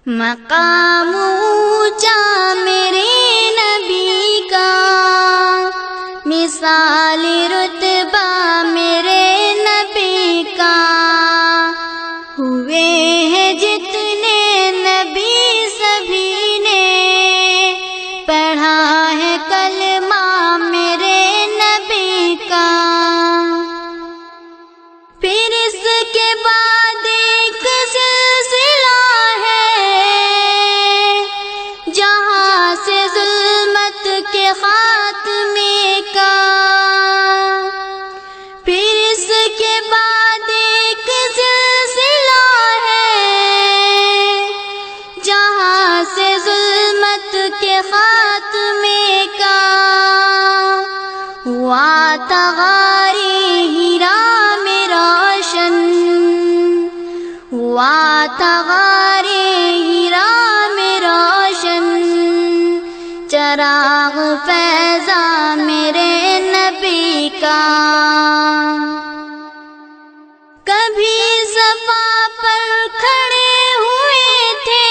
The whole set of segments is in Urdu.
مقام اونچا میرے نبی کا، مثال رتبہ میرے نبی کا، ہوئے ہیں جتنے نبی سبھی نے پڑھا ہے کلمہ میرے نبی کا۔ پھر اس کے بعد ایک سلسلہ ہے جہاں سے ظلمت کے خاتمے کا، پھر اس کے بعد ایک سلسلہ ہے جہاں سے ظلمت کے خاتمے کا، ہوا تغاری ہیرا میں روشن، ہوا تغاری ہیرا میں روشن، چراغ فیضا میرے نبی کا۔ کبھی صفا پر کھڑے ہوئے تھے،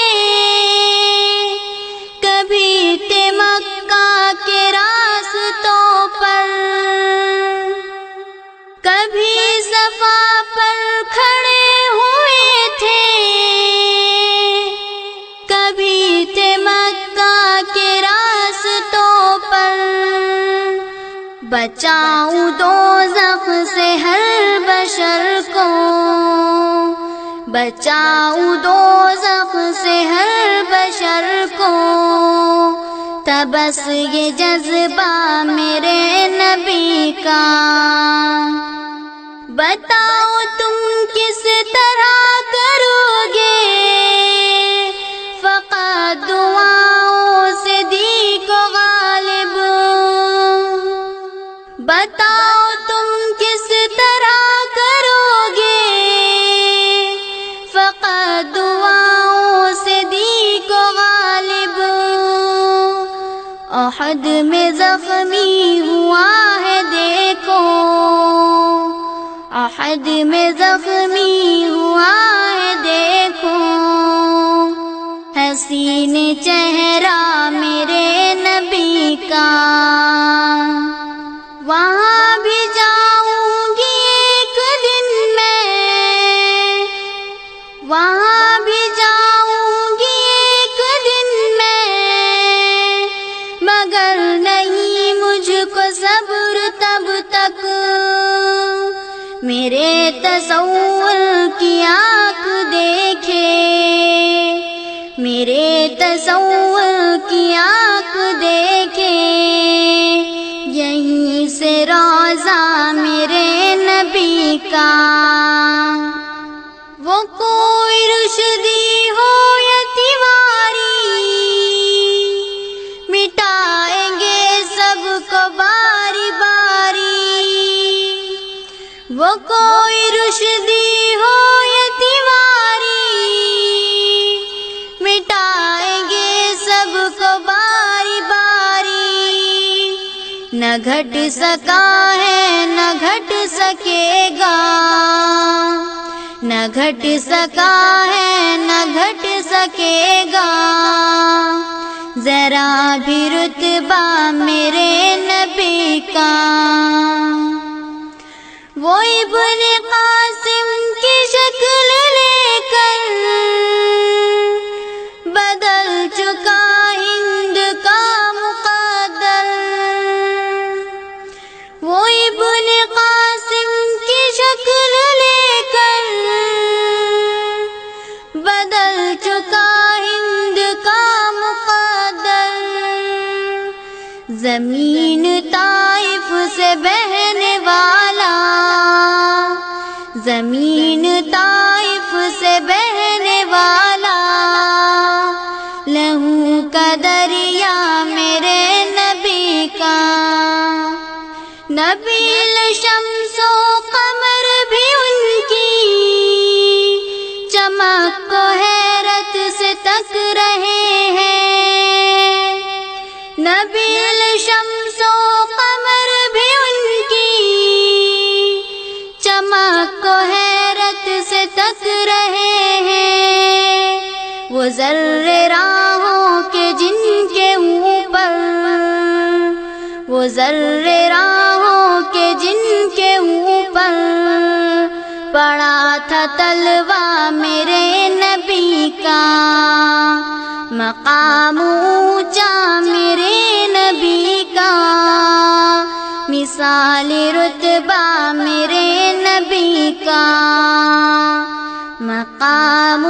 کبھی تھے مکہ کے راستوں پر، کبھی صفا پر کھڑے ہوئے تھے، کبھی تھے مکہ کے راستوں پر، بچاؤں دوزخ سے ہر بشر کو، بچاؤں دوزخ سے ہر بشر کو، تھا بس یہ جذبہ میرے نبی کا۔ بتاؤ تم کس طرح کرو گے فقط دعاؤں سے دی کو غالب، بتاؤ تم کس طرح کرو گے فقط دعاؤں سے دی کو غالب۔ احد میں زخمی ہوا ہے دیکھو، احد میں زخمی ہوا ہے دیکھو، حسین چہرہ میرے نبی کا۔ وہاں بھی جاؤں گی ایک دن میں، وہاں بھی جاؤں گی ایک دن میں، مگر نہیں مجھ کو صبر تب تک، میرے تصور کی آنکھ دیکھے، میرے تصور کی آنکھ دیکھے، یہیں سے روضہ میرے نبی کا۔ وہ کوئی رشدی ہو یا تیواری، مٹائیں گے سب کو باری باری، وہ کوئی رشدی ہو یا تیواری، مٹائیں گے سب کو باری باری، نہ گھٹ سکا ہے نہ گھٹ سکے گا، نہ گھٹ سکا ہے نہ گھٹ سکے گا، ذرا بھی رتبہ میرے نبی کا۔ وہ ابن قاسم کی شکل لے کر بدل چکا ہند کا مقدر، وہ ابن قاسم کی شکل لے کر بدل چکا ہند کا مقدر، زمین طائف سے بہنے والا، زمین طائف سے بہنے والا، لہو کا دریا میرے نبی کا۔ نبیل شمس و قمر بھی ان کی چمک کو حیرت سے تک رہے ہیں، نبیل شمس و قمر بھی ان ذرے راہوں کے جن کے اوپر، وہ ذرے راہوں کے جن کے اوپر پڑا تھا تلوہ میرے نبی کا، مقام اونچا میرے نبی کا، مثال رتبہ میرے نبی کا، مقام